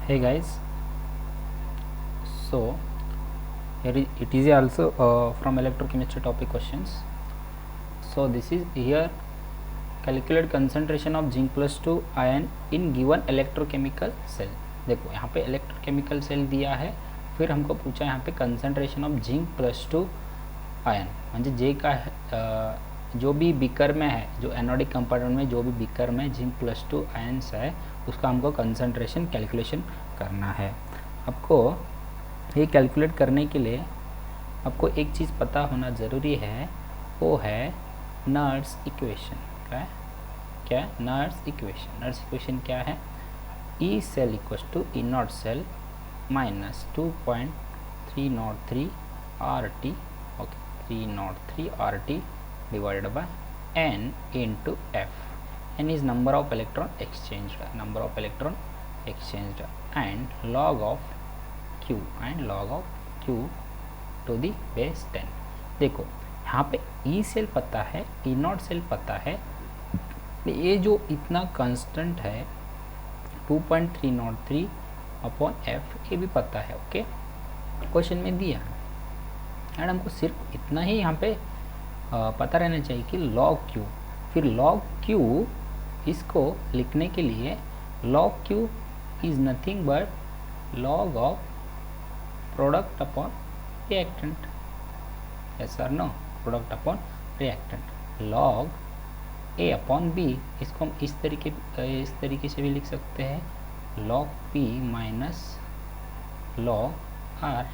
Hey guys, so it is also from electrochemistry topic questions. So this is here calculate concentration of zinc plus 2 ion in given electrochemical cell. देखो यहाँ पे electrochemical cell दिया है, फिर हमको पूछा यहाँ पे concentration of zinc plus 2 ion, म्हणजे जे का जो भी बीकर में है, जो एनोडिक कंपार्टमेंट में जो भी बीकर में जिंक प्लस 2 आयन्स है उसका हमको कंसंट्रेशन कैलकुलेशन करना है। आपको ये कैलकुलेट करने के लिए आपको एक चीज़ पता होना ज़रूरी है, वो है नर्स इक्वेशन। क्या है नर्स इक्वेशन? नर्स इक्वेशन क्या है? E cell equals to E naught cell minus 2.303 RT, okay 303 RT divided by n into F. n is number of electron exchanged, and log of Q to the base 10। देखो यहाँ पे E cell पता है, E not cell पता है, ये जो इतना कांस्टेंट है 2.303 अपॉन F ये भी पता है। ओके, क्वेश्चन में दिया एंड हमको सिर्फ इतना ही यहाँ पे पता रहना चाहिए कि log Q, फिर log Q इसको लिखने के लिए log Q is nothing but log of product upon reactant. Yes और no? Product upon reactant log A upon B, इसको हम इस तरीके से भी लिख सकते हैं log P minus log R,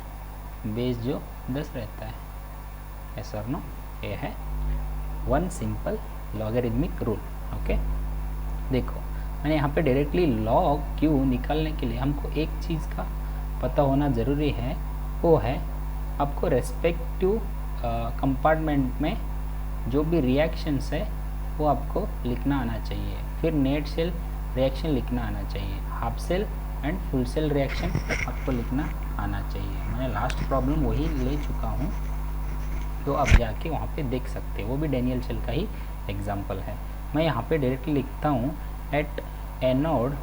base जो 10 रहता है। यस और नो? ये है one simple logarithmic rule. Okay, देखो मैंने यहाँ पे डायरेक्टली log Q निकालने के लिए हमको एक चीज़ का पता होना ज़रूरी है, वो है आपको रेस्पेक्टिव कंपार्टमेंट में जो भी रिएक्शंस है वो आपको लिखना आना चाहिए, फिर नेट सेल रिएक्शन लिखना आना चाहिए, half cell and full cell reaction आपको लिखना आना चाहिए। मैंने लास्ट प्रॉब्लम वही ले चुका हूँ, तो आप जाके वहाँ पे देख सकते हैं, वो भी डेनियल सेल का ही एग्जाम्पल है। मैं यहाँ पे डायरेक्टली लिखता हूँ एट एनोड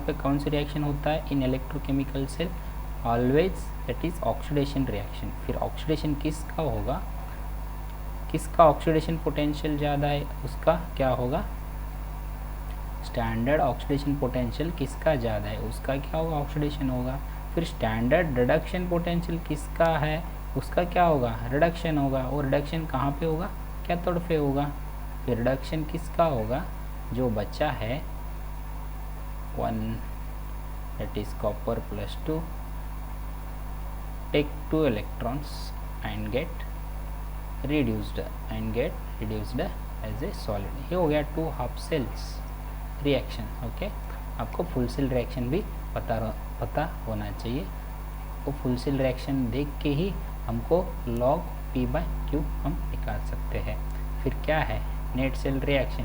पे कौन सी रिएक्शन होता है in electrochemical cell? Always that is oxidation reaction. फिर ऑक्सीडेशन किसका होगा, किसका ऑक्सीडेशन पोटेंशियल ज़्यादा है उसका क्या होगा? स्टैंडर्ड ऑक्सीडेशन पोटेंशियल किसका ज़्यादा है उसका क्या होगा? ऑक्सीडेशन होगा। फिर स्टैंडर्ड रिडक्शन पोटेंशियल किसका है उसका क्या होगा? रिडक्शन होगा। और रिडक्शन कहाँ पे होगा? कैथोड पे होगा। फिर रिडक्शन किसका होगा? जो बचा है 1, that is copper plus 2, take 2 electrons and get reduced as a solid. ये हो गया 2 हाफ सेल्स रिएक्शन। ओके, आपको फुल सेल रिएक्शन भी पता होना चाहिए। वो फुल सेल रिएक्शन देख के ही हमको log P/Q हम निकाल सकते हैं। फिर क्या है? Net cell reaction,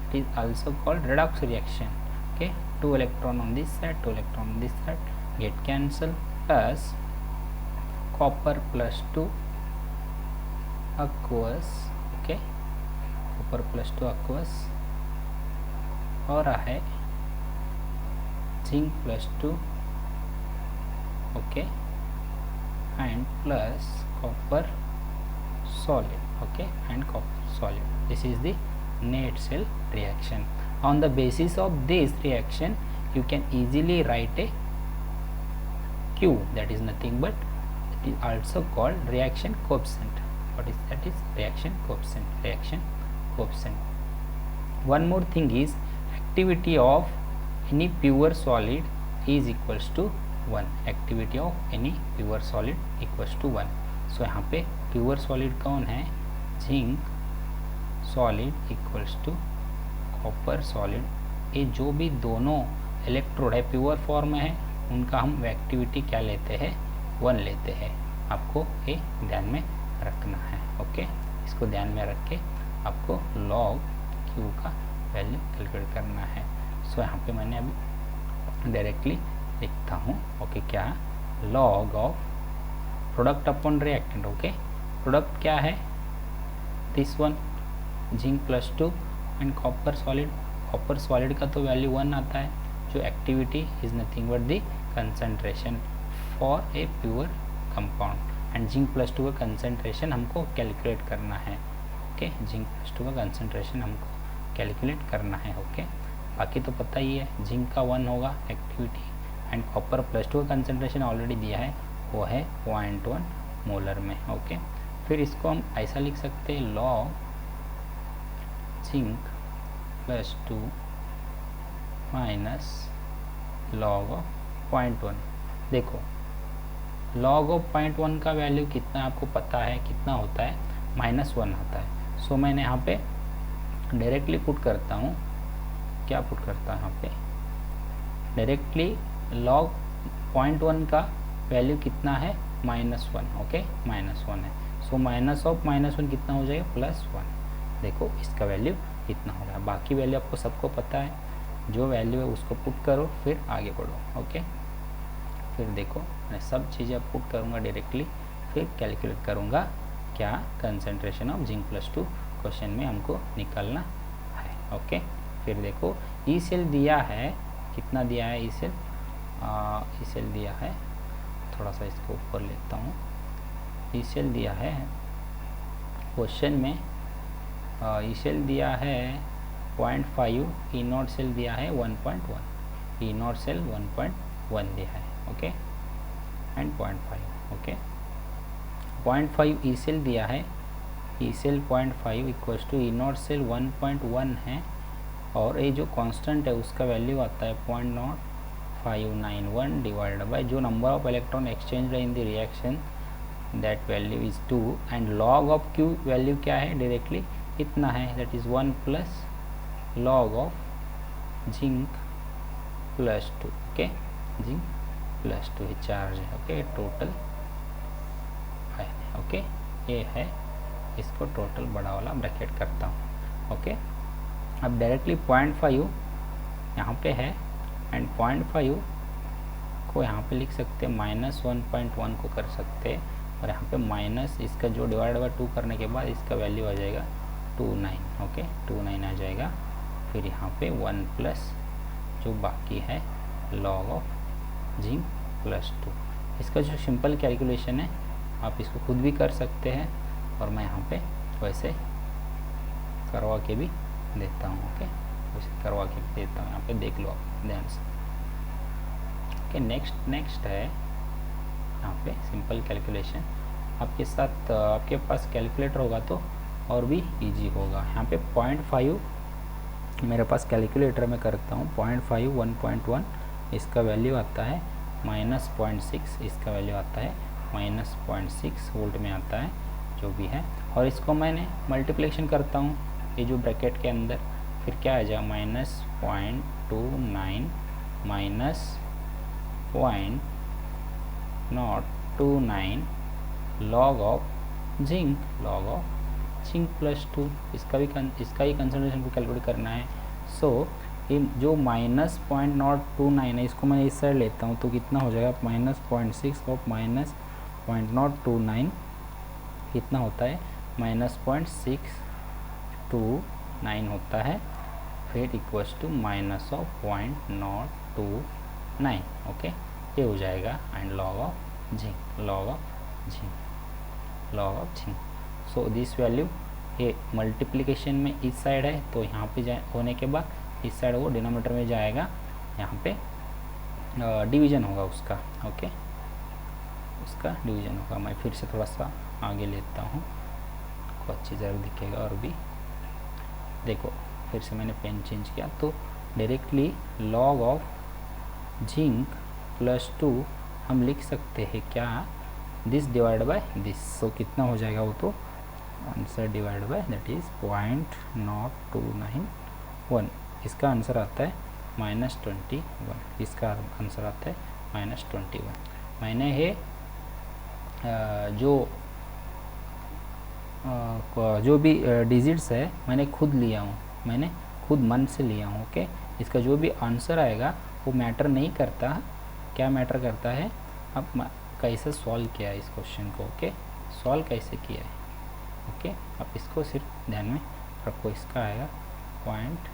it is also called redox reaction. Okay, 2 electron on this side, 2 electron on this side, get cancel, plus copper plus 2 aqueous। Okay, copper plus 2 aqueous और है zinc plus 2, okay, and plus copper solid, okay, and copper solid. This is the net cell reaction. On the basis of this reaction you can easily write a Q, that is nothing but it is also called reaction coefficient. What is that? Is reaction coefficient. One more thing is activity of any pure solid is equals to 1। Activity of any pure solid equals to 1। So यहाँ पे pure solid कौन है? Zinc solid equals to copper solid. ये जो भी दोनों electrode है pure form में है उनका हम एक्टिविटी क्या लेते हैं? 1 लेते हैं। आपको ये ध्यान में रखना है। ओके, इसको ध्यान में रख के आपको log Q का वैल्यू कैलकुलेट करना है। सो यहाँ पे मैंने अभी डायरेक्टली लिखता हूँ। ओके, क्या? log of product upon reactant. Okay, product क्या है? This one zinc plus 2 and copper solid copper solid का तो वैल्यू 1 आता है, जो activity is nothing but the concentration for a pure compound, and zinc plus 2 का concentration हमको calculate करना है। ओके, जिंक प्लस 2 का कंसंट्रेशन हमको कैलकुलेट करना है। ओके, बाकी तो पता ही है, जिंक का 1 होगा एक्टिविटी, एंड कॉपर प्लस 2 का कंसंट्रेशन ऑलरेडी दिया है, वो है 0.1 मोलर में। ओके, फिर इसको हम ऐसा लिख सकते हैं, log zinc plus 2 minus log of 0.1। देखो लॉग ऑफ 0.1 का वैल्यू कितना आपको पता है, कितना होता है, -1 आता है। सो मैंने यहाँ पे डायरेक्टली पुट करता हूँ, क्या पुट करता हूँ यहाँ पे, डायरेक्टली log 0.1 का वैल्यू कितना है, -1। ओके, -1 है, सो माइनस ऑफ -1 कितना हो जाएगा, +1। देखो इसका वैल्यू इतना होगा, बाकी वैल्यू आपको सबको पता है, जो वैल्यू है उसको पुट करो फिर आगे बढ़ो। ओके, फिर देखो मैं सब चीज़ें अब पुट करूँगा डायरेक्टली, फिर कैलकुलेट करूँगा क्या concentration of zinc plus 2 question में हमको निकालना है। ओके, फिर देखो ई सेल दिया है, कितना दिया है ई सेल, ई सेल दिया है, थोड़ा सा इसको ऊपर लेता हूँ, ई सेल दिया है क्वेश्चन में, ई सेल दिया है 0.5, ई नॉट सेल दिया है 1.1, ई नॉट सेल 1.1 दिया है। Okay, and 0.5। Okay, 0.5 E cell दिया है, E cell 0.5 equals to E naught cell 1.1 है, और ये जो कांस्टेंट है उसका वैल्यू आता है 0.0591 डिवाइडेड बाय जो number of electron exchange in the reaction, that value is 2, and log of Q value क्या है, डायरेक्टली इतना है, that is 1 plus log of zinc plus 2। Okay, zinc plus 2 he charge है। Okay, total है। Okay, ये है, इसको total बड़ा वाला ब्रैकेट करता हूँ। ओके, अब डायरेक्टली 0.5 यहाँ पे है, एंड 0.5 को यहाँ पे लिख सकते हैं, -1.1 को कर सकते हैं, और यहाँ पे माइनस इसका जो डिवाइड बाय 2 करने के बाद इसका वैल्यू आ जाएगा 29। ओके, 29 आ जाएगा, फिर यहाँ पे 1 प्लस जो बाकी है लॉग ऑफ जिंक प्लस 2। इसका जो सिंपल कैलकुलेशन है आप इसको खुद भी कर सकते हैं, और मैं यहाँ पे वैसे करवा के भी देता हूँ। ओके, वैसे करवा के भी देता हूँ, यहाँ पे देख लो आप ध्यान से। ओके, नेक्स्ट है यहाँ पे सिंपल कैलकुलेशन, आपके साथ आपके पास कैलकुलेटर होगा तो और भी इजी होगा। यहाँ पे 0.5 मेरे पास कैलकुलेटर में करता हूँ, 0.5 1.1 इसका वैल्यू आता है -0.6, इसका वैल्यू आता है -0.6 वोल्ट में आता है जो भी है, और इसको मैंने मल्टीप्लिकेशन करता हूँ ये जो ब्रैकेट के अंदर, फिर क्या आ जाएगा -0.29 -0.29 लॉग ऑफ जिंक प्लस 2, इसका ही कंसंट्रेशन को कैलकुलेट करना है। सो ये जो -0.029 है इसको मैं इस साइड लेता हूँ, तो कितना हो जाएगा, -0.6 ऑफ -0.29 कितना होता है, -0.629 होता है, फिर इक्वल्स टू -0.029। ओके, ये हो जाएगा, and log of zinc. So this value ये मल्टीप्लिकेशन में इस साइड है, तो यहाँ पे होने के बाद इस साइड वो डिनोमिनेटर में जाएगा, यहाँ पे डिवीजन होगा उसका। ओके, उसका डिवीजन होगा। मैं फिर से थोड़ा सा आगे लेता हूँ, आपको अच्छी तरह दिखेगा। और भी देखो, फिर से मैंने पेन चेंज किया, तो directly log of zinc plus 2 हम लिख सकते हैं क्या, दिस डिवाइड बाय दिस। सो कितना हो जाएगा वो, तो answer divide by that is 0.0291। इसका आंसर आता है -21, इसका आंसर आता है -21। मैंने ये जो भी डिजिट्स है मैंने खुद लिया हूँ, मैंने खुद मन से लिया हूँ। ओके, इसका जो भी आंसर आएगा वो मैटर नहीं करता, क्या मैटर करता है अब कैसे सॉल्व किया है इस क्वेश्चन को। ओके, सॉल्व कैसे किया है। ओके, आप इसको सिर्फ ध्यान में रखो। इसका आएगा 0.2